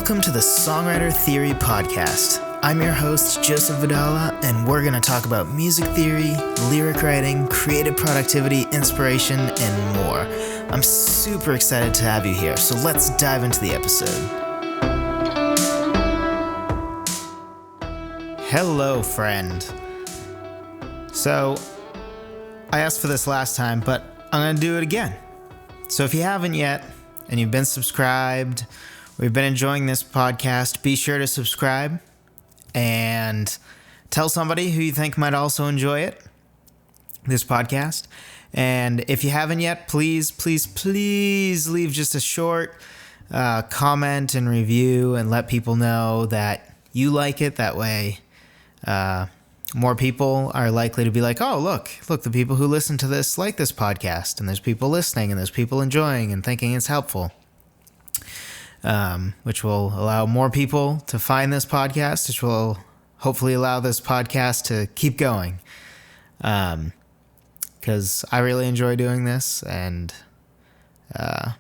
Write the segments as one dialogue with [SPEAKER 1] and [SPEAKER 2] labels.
[SPEAKER 1] Welcome to the Songwriter Theory Podcast. I'm your host, Joseph Vidala, and we're going to talk about music theory, lyric writing, creative productivity, inspiration, and more. I'm super excited to have you here, so let's dive into the episode. Hello, friend. So, I asked for this last time, but I'm going to do it again. So if you haven't yet, and you've been subscribed, we've been enjoying this podcast, be sure to subscribe and tell somebody who you think might also enjoy it, this podcast. And if you haven't yet, please leave just a short comment and review and let people know that you like it. That way, more people are likely to be like, oh, look, the people who listen to this like this podcast, and there's people listening, and there's people enjoying and thinking it's helpful. Which will allow more people to find this podcast, which will hopefully allow this podcast to keep going. Because I really enjoy doing this, and so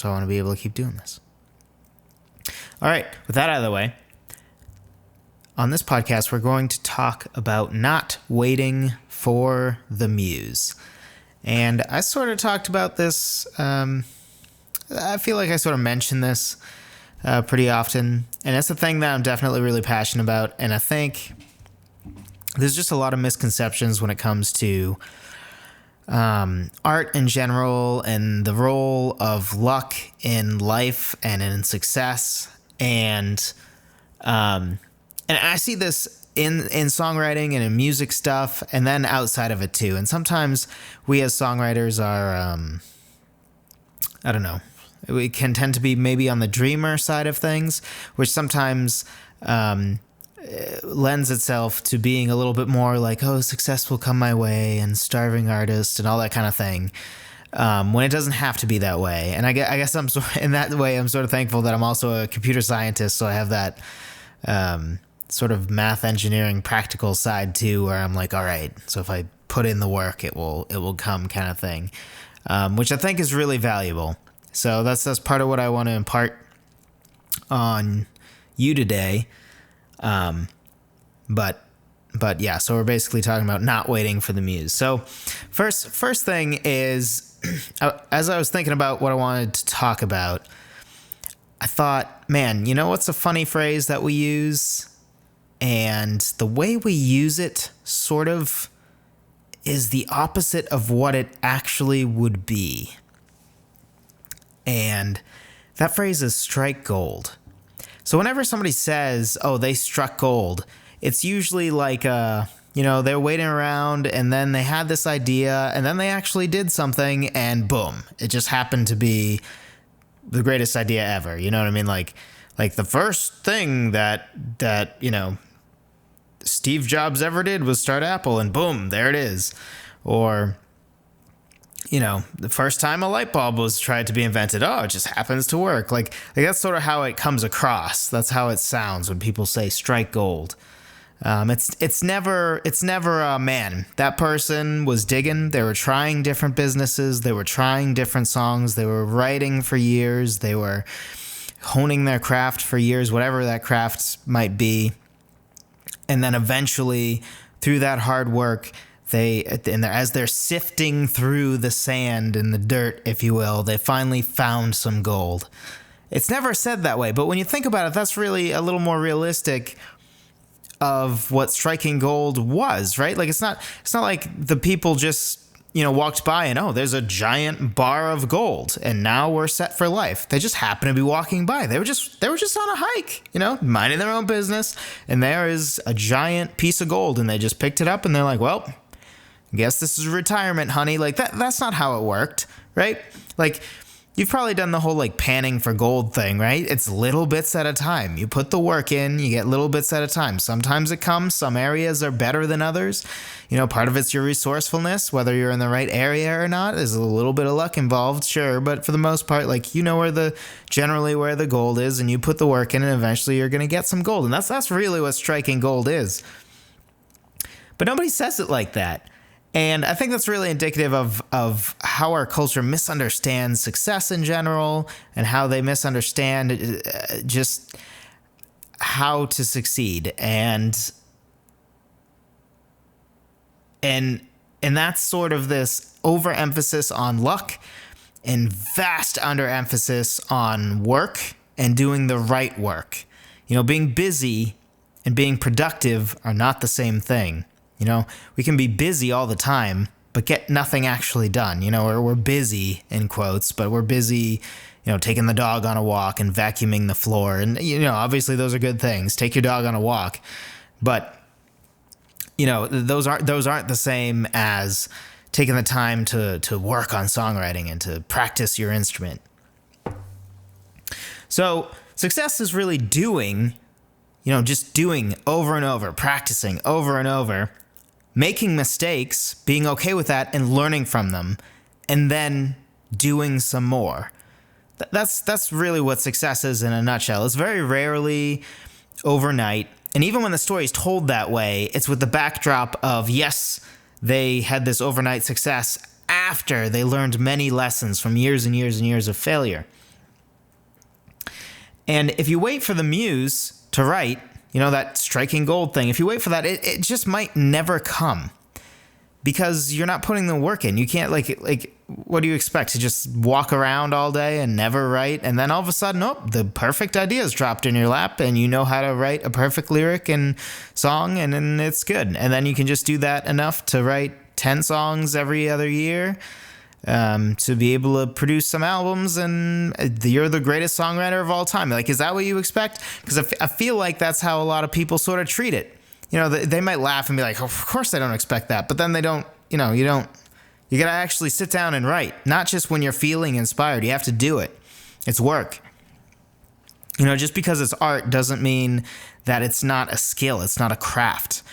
[SPEAKER 1] I want to be able to keep doing this. All right, with that out of the way, on this podcast, we're going to talk about not waiting for the muse. And I sort of talked about this, I feel like I sort of mention this pretty often, and it's a thing that I'm definitely really passionate about, and I think there's just a lot of misconceptions when it comes to art in general and the role of luck in life and in success, and I see this in songwriting and in music stuff, and then outside of it too. And sometimes we as songwriters are, I don't know, we can tend to be maybe on the dreamer side of things, which sometimes lends itself to being a little bit more like, oh, success will come my way and starving artist and all that kind of thing, when it doesn't have to be that way. And I guess I'm in that way, I'm sort of thankful that I'm also a computer scientist, so I have that sort of math engineering practical side too, where I'm like, all right, so if I put in the work, it will come kind of thing, which I think is really valuable. So that's part of what I want to impart on you today. But yeah, so we're basically talking about not waiting for the muse. So first thing is, as I was thinking about what I wanted to talk about, I thought, man, you know what's a funny phrase that we use? And the way we use it sort of is the opposite of what it actually would be. And that phrase is strike gold. So whenever somebody says, oh, they struck gold, it's usually like, they're waiting around and then they had this idea and then they actually did something and boom, it just happened to be the greatest idea ever. You know what I mean? Like the first thing that Steve Jobs ever did was start Apple, and boom, there it is. Or, the first time a light bulb was tried to be invented, oh, it just happens to work. Like that's sort of how it comes across. That's how it sounds when people say strike gold. It's never man, that person was digging. They were trying different businesses. They were trying different songs. They were writing for years. They were honing their craft for years, whatever that craft might be. And then eventually, through that hard work, as they're sifting through the sand and the dirt, if you will, they finally found some gold. It's never said that way, but when you think about it, that's really a little more realistic of what striking gold was, right? Like it's not like the people just walked by and, oh, there's a giant bar of gold and now we're set for life. They just happened to be walking by. They were just on a hike, minding their own business, and there is a giant piece of gold and they just picked it up and they're like, well, I guess this is retirement, honey. Like that's not how it worked, right? Like you've probably done the whole like panning for gold thing, right? It's little bits at a time. You put the work in, you get little bits at a time. Sometimes it comes, some areas are better than others. Part of it's your resourcefulness, whether you're in the right area or not. There's a little bit of luck involved, sure, but for the most part, like generally where the gold is, and you put the work in, and eventually you're gonna get some gold. And that's really what striking gold is. But nobody says it like that. And I think that's really indicative of how our culture misunderstands success in general, and how they misunderstand just how to succeed. And that's sort of this overemphasis on luck and vast underemphasis on work and doing the right work. Being busy and being productive are not the same thing. We can be busy all the time, but get nothing actually done. Or we're busy, in quotes, but we're busy, taking the dog on a walk and vacuuming the floor. And, obviously those are good things. Take your dog on a walk. But, those aren't the same as taking the time to work on songwriting and to practice your instrument. So success is really doing, just doing over and over, practicing over and over, making mistakes, being okay with that and learning from them, and then doing some more. That's really what success is in a nutshell. It's very rarely overnight. And even when the story is told that way, it's with the backdrop of, yes, they had this overnight success after they learned many lessons from years and years and years of failure. And if you wait for the muse to write, that striking gold thing, if you wait for that, it just might never come, because you're not putting the work in. You can't like what do you expect? To just walk around all day and never write, and then all of a sudden, the perfect idea is dropped in your lap and you know how to write a perfect lyric and song, and then it's good. And then you can just do that enough to write 10 songs every other year, to be able to produce some albums, and you're the greatest songwriter of all time. Is that what you expect? Because I feel like that's how a lot of people sort of treat it. They might laugh and be like, oh, of course I don't expect that. But then they don't, you got to actually sit down and write. Not just when you're feeling inspired. You have to do it. It's work. Just because it's art doesn't mean that it's not a skill. It's not a craft.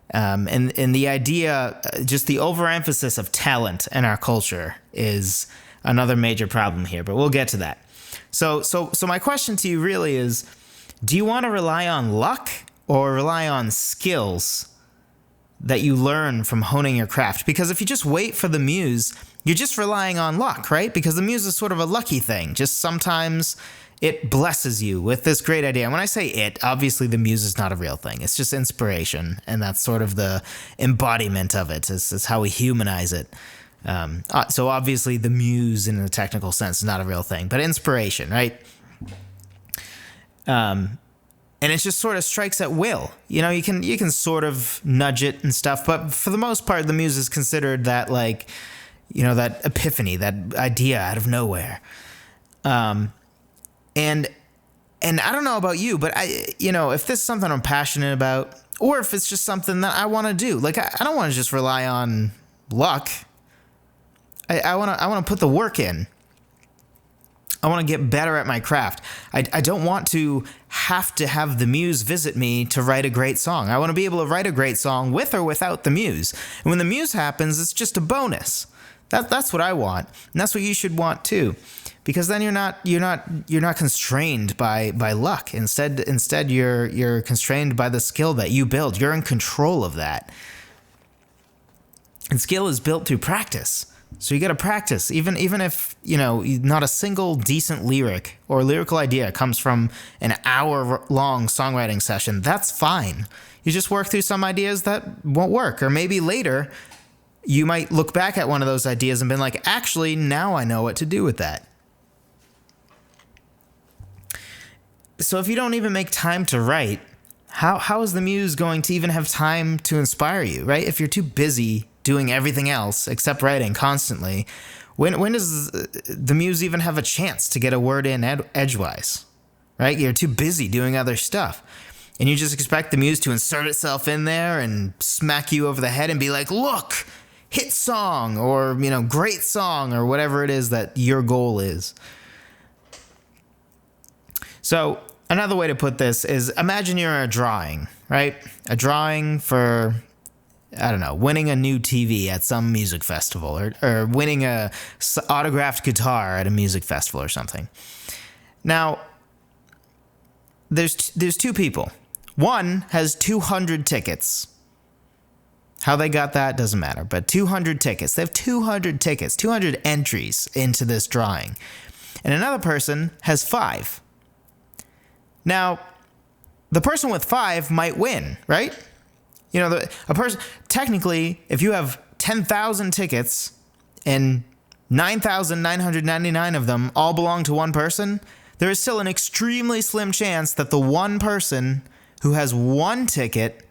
[SPEAKER 1] And the idea, just the overemphasis of talent in our culture is another major problem here, but we'll get to that. So my question to you really is, do you want to rely on luck or rely on skills that you learn from honing your craft? Because if you just wait for the muse, you're just relying on luck, right? Because the muse is sort of a lucky thing. Just sometimes it blesses you with this great idea. And when I say it, obviously the muse is not a real thing. It's just inspiration, and that's sort of the embodiment of it. It's how we humanize it. So obviously the muse in a technical sense is not a real thing, but inspiration, right? And it just sort of strikes at will. You can sort of nudge it and stuff, but for the most part, the muse is considered that that epiphany, that idea out of nowhere. And I don't know about you, but if this is something I'm passionate about, or if it's just something that I want to do, I don't want to just rely on luck. I want to put the work in. I want to get better at my craft. I don't want to have the muse visit me to write a great song. I want to be able to write a great song with or without the muse. And when the muse happens, it's just a bonus. That's what I want, and that's what you should want too. Because then you're not constrained by luck. Instead you're constrained by the skill that you build. You're in control of that. And skill is built through practice. So you got to practice, even if not a single decent lyric or lyrical idea comes from an hour-long songwriting session. That's fine. You just work through some ideas that won't work, or maybe later you might look back at one of those ideas and be like, actually, now I know what to do with that. So if you don't even make time to write, how is the muse going to even have time to inspire you, right? If you're too busy doing everything else except writing constantly, when does the muse even have a chance to get a word in edgewise, right? You're too busy doing other stuff. And you just expect the muse to insert itself in there and smack you over the head and be like, look, hit song, or, great song, or whatever it is that your goal is. So another way to put this is, imagine you're in a drawing, right? A drawing for, I don't know, winning a new TV at some music festival, or winning a autographed guitar at a music festival or something. Now, there's two people. One has 200 tickets. How they got that doesn't matter. But 200 tickets. They have 200 tickets, 200 entries into this drawing. And another person has 5. Now, the person with 5 might win, right? You know, a person, technically, if you have 10,000 tickets and 9,999 of them all belong to one person, there is still an extremely slim chance that the one person who has 1 ticket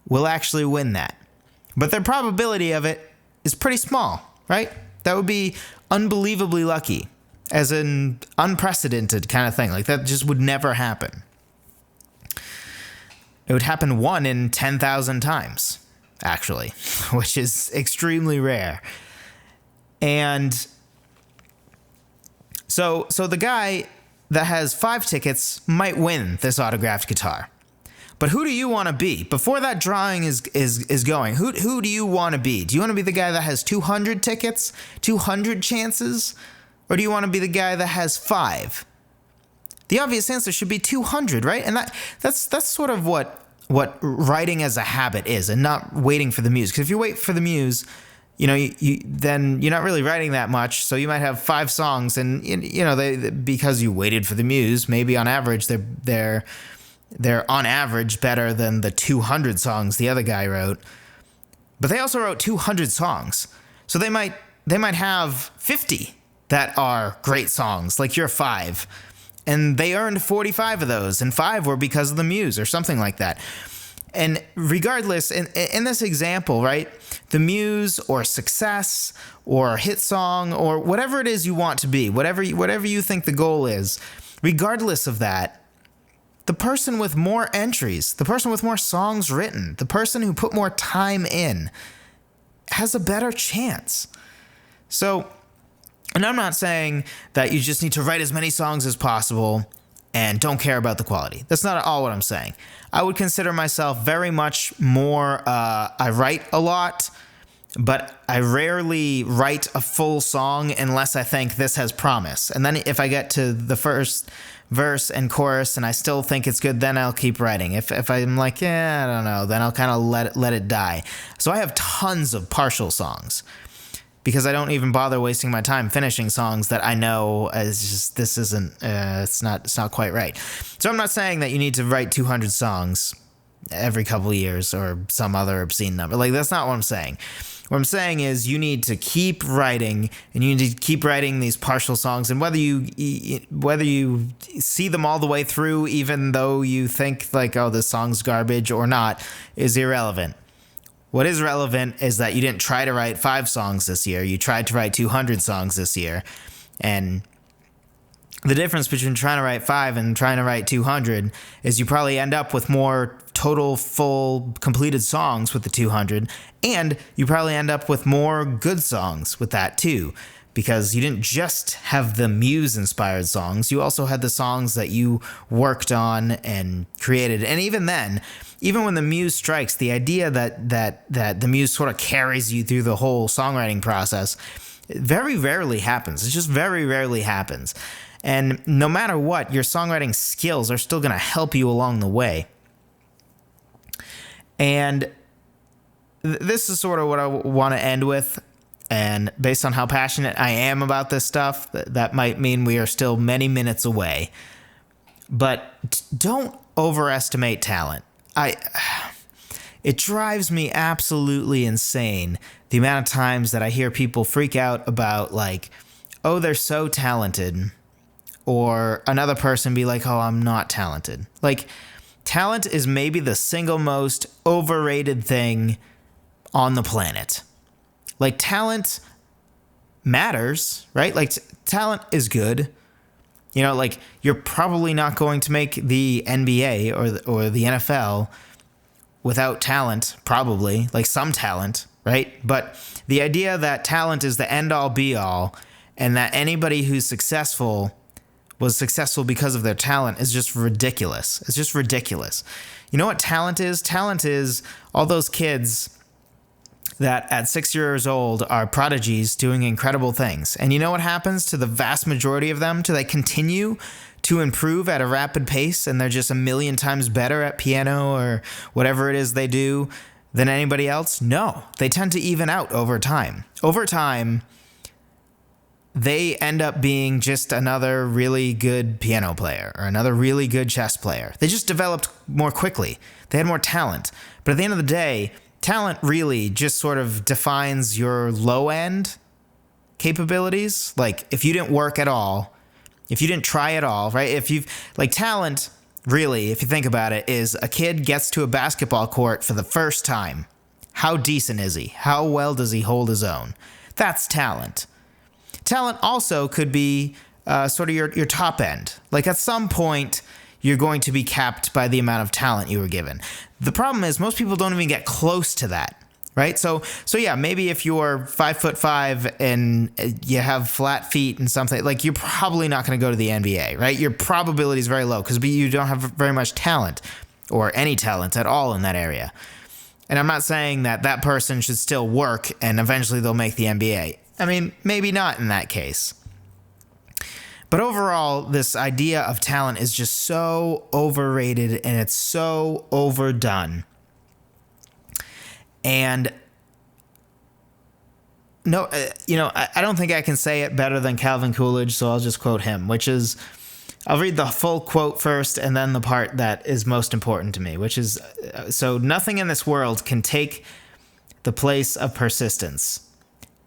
[SPEAKER 1] will actually win that. But the probability of it is pretty small, right? That would be unbelievably lucky, as an unprecedented kind of thing. Like, that just would never happen. It would happen 1 in 10,000 times, actually, which is extremely rare. And so the guy that has 5 tickets might win this autographed guitar. But who do you want to be? Before that drawing is going, who do you want to be? Do you want to be the guy that has 200 tickets, 200 chances? Or do you want to be the guy that has 5? The obvious answer should be 200, right? And that's sort of what writing as a habit is, and not waiting for the muse. Because if you wait for the muse, you know, then you're not really writing that much. So you might have 5 songs, and you know, because you waited for the muse, maybe on average they're on average better than the 200 songs the other guy wrote. But they also wrote 200 songs, so they might have 50 that are great songs, like your 5, and they earned 45 of those, and 5 were because of the muse or something like that. And regardless, in this example, right, the muse or success or hit song or whatever it is you want to be, whatever you think the goal is, regardless of that, the person with more entries, the person with more songs written, the person who put more time in has a better chance. So, and I'm not saying that you just need to write as many songs as possible and don't care about the quality. That's not at all what I'm saying. I would consider myself very much more, I write a lot, but I rarely write a full song unless I think this has promise. And then if I get to the first verse and chorus and I still think it's good, then I'll keep writing. If I'm like, I don't know, then I'll kind of let it die. So I have tons of partial songs, because I don't even bother wasting my time finishing songs that I know is just, this isn't, it's not quite right. So I'm not saying that you need to write 200 songs every couple of years or some other obscene number. Like, that's not what I'm saying. What I'm saying is you need to keep writing, and you need to keep writing these partial songs. And whether you see them all the way through, even though you think like, oh, this song's garbage or not, is irrelevant. What is relevant is that you didn't try to write 5 songs this year. You tried to write 200 songs this year. And the difference between trying to write 5 and trying to write 200 is you probably end up with more total, full, completed songs with the 200. And you probably end up with more good songs with that too. Because you didn't just have the Muse-inspired songs. You also had the songs that you worked on and created. And even then, even when the muse strikes, the idea that the muse sort of carries you through the whole songwriting process very rarely happens. It just very rarely happens. And no matter what, your songwriting skills are still going to help you along the way. And this is sort of what I want to end with. And based on how passionate I am about this stuff, that might mean we are still many minutes away. But don't overestimate talent. It drives me absolutely insane the amount of times that I hear people freak out about, like, oh, they're so talented, or another person be like, oh, I'm not talented. Like, talent is maybe the single most overrated thing on the planet. Like, talent matters, right? Like, talent is good. You know, like, you're probably not going to make the NBA or the NFL without talent, probably, like some talent, right? But the idea that talent is the end-all, be-all, and that anybody who's successful was successful because of their talent is just ridiculous. It's just ridiculous. You know what talent is? Talent is all those kids that at 6 years old are prodigies doing incredible things. And you know what happens to the vast majority of them? Do they continue to improve at a rapid pace and they're just a million times better at piano or whatever it is they do than anybody else? No. They tend to even out over time. Over time, they end up being just another really good piano player or another really good chess player. They just developed more quickly. They had more talent. But at the end of the day, talent really just sort of defines your low end capabilities. Like if you didn't work at all, if you didn't try at all, right? If you've like talent, really, if you think about it, is a kid gets to a basketball court for the first time. How decent is he? How well does he hold his own? That's talent. Talent also could be sort of your top end. Like at some point, you're going to be capped by the amount of talent you were given. The problem is most people don't even get close to that, right? So yeah, maybe if you're 5'5" and you have flat feet and something, like you're probably not going to go to the NBA, right? Your probability is very low because you don't have very much talent or any talent at all in that area. And I'm not saying that person should still work and eventually they'll make the NBA. I mean, maybe not in that case. But overall, this idea of talent is just so overrated and it's so overdone. And no, I don't think I can say it better than Calvin Coolidge, so I'll just quote him, which is, I'll read the full quote first and then the part that is most important to me, which is, so nothing in this world can take the place of persistence.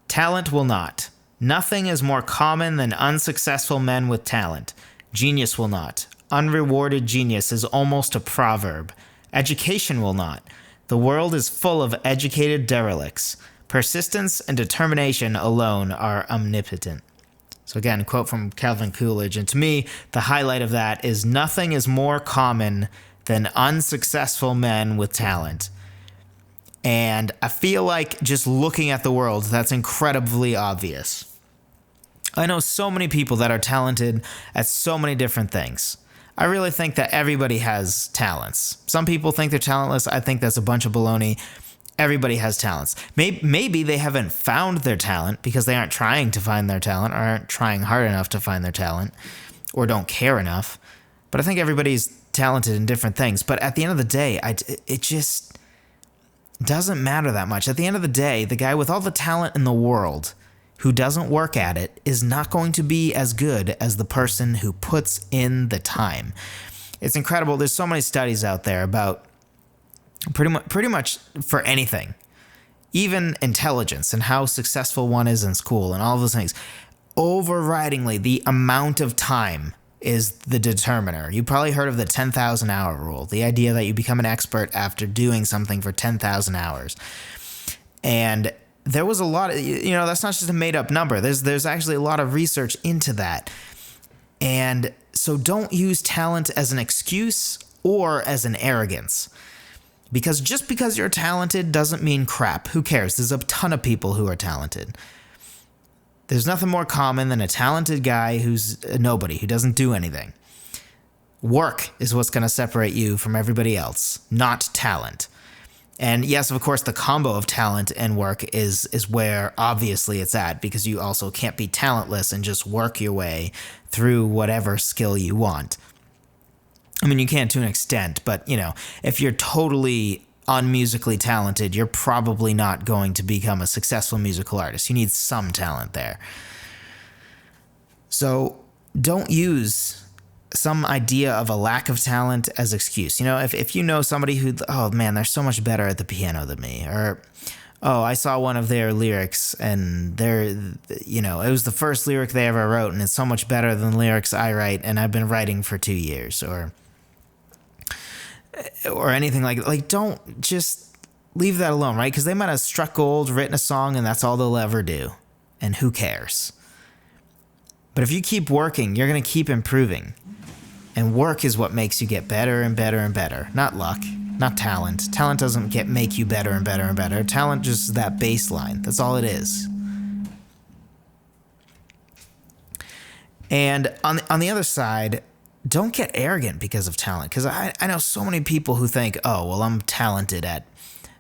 [SPEAKER 1] Talent will not. Nothing is more common than unsuccessful men with talent. Genius will not. Unrewarded genius is almost a proverb. Education will not. The world is full of educated derelicts. Persistence and determination alone are omnipotent. So again, a quote from Calvin Coolidge. And to me, the highlight of that is nothing is more common than unsuccessful men with talent. And I feel like just looking at the world, that's incredibly obvious. I know so many people that are talented at so many different things. I really think that everybody has talents. Some people think they're talentless. I think that's a bunch of baloney. Everybody has talents. Maybe they haven't found their talent because they aren't trying to find their talent or aren't trying hard enough to find their talent or don't care enough. But I think everybody's talented in different things. But at the end of the day, it just doesn't matter that much. At the end of the day, the guy with all the talent in the world who doesn't work at it is not going to be as good as the person who puts in the time. It's incredible. There's so many studies out there about pretty much for anything, even intelligence and how successful one is in school and all those things. Overridingly, the amount of time is the determiner. You probably heard of the 10,000 hour rule, the idea that you become an expert after doing something for 10,000 hours. And there was a lot of, that's not just a made up number. There's actually a lot of research into that. And so don't use talent as an excuse or as an arrogance. Because just because you're talented doesn't mean crap. Who cares? There's a ton of people who are talented. There's nothing more common than a talented guy who's a nobody, who doesn't do anything. Work is what's going to separate you from everybody else, not talent. And yes, of course, the combo of talent and work is where obviously it's at, because you also can't be talentless and just work your way through whatever skill you want. I mean, you can to an extent, but, if you're totally unmusically talented, you're probably not going to become a successful musical artist. You need some talent there. So don't use some idea of a lack of talent as excuse. If you know somebody who, oh man, they're so much better at the piano than me, or, oh, I saw one of their lyrics and it was the first lyric they ever wrote and it's so much better than lyrics I write and I've been writing for 2 years, or anything like don't just leave that alone, right? Because they might have struck gold, written a song, and that's all they'll ever do. And who cares? But if you keep working, you're going to keep improving. And work is what makes you get better and better and better. Not luck, not talent. Talent doesn't make you better and better and better. Talent just is that baseline. That's all it is. And on the other side, don't get arrogant because of talent. Because I know so many people who think, oh, well, I'm talented at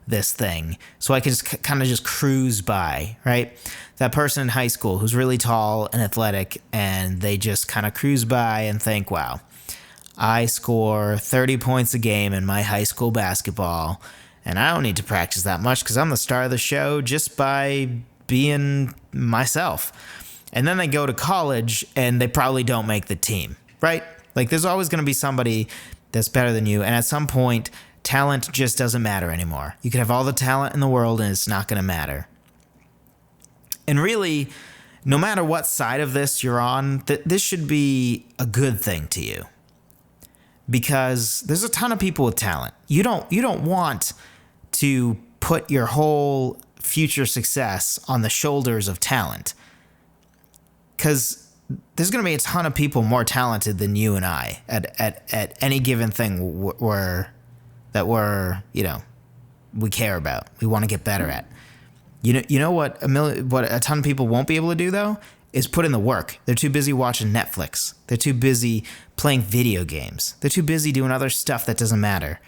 [SPEAKER 1] this thing, so I can just kind of just cruise by, right? That person in high school who's really tall and athletic, and they just kind of cruise by and think, wow, I score 30 points a game in my high school basketball, And I don't need to practice that much because I'm the star of the show just by being myself. And then they go to college and they probably don't make the team, right? Like there's always going to be somebody that's better than you. And at some point, talent just doesn't matter anymore. You could have all the talent in the world and it's not going to matter. And really, no matter what side of this you're on, this should be a good thing to you. Because there's a ton of people with talent. You don't want to put your whole future success on the shoulders of talent. Because there's going to be a ton of people more talented than you and I at any given thing we care about, we want to get better at. You know what a ton of people won't be able to do though is put in the work. They're too busy watching Netflix. They're too busy playing video games. They're too busy doing other stuff that doesn't matter.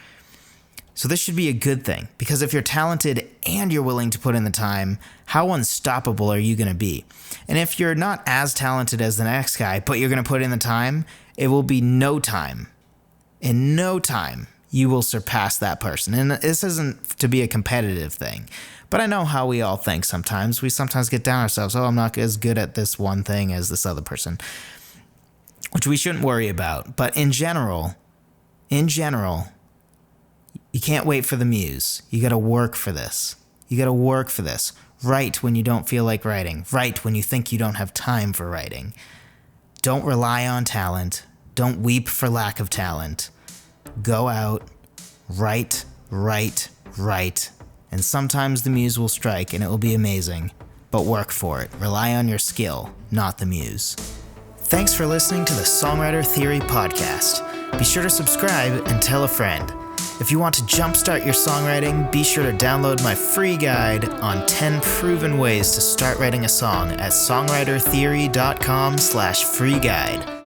[SPEAKER 1] So this should be a good thing, because if you're talented and you're willing to put in the time, how unstoppable are you going to be? And if you're not as talented as the next guy, but you're going to put in the time, it will be no time. In no time, you will surpass that person. And this isn't to be a competitive thing, but I know how we all think sometimes. We sometimes get down ourselves. Oh, I'm not as good at this one thing as this other person, which we shouldn't worry about. But in general, you can't wait for the muse. You got to work for this. Write when you don't feel like writing. Write when you think you don't have time for writing. Don't rely on talent. Don't weep for lack of talent. Go out, write. And sometimes the muse will strike and it will be amazing. But work for it. Rely on your skill, not the muse. Thanks for listening to the Songwriter Theory podcast. Be sure to subscribe and tell a friend. If you want to jumpstart your songwriting, be sure to download my free guide on 10 proven ways to start writing a song at songwritertheory.com/free guide.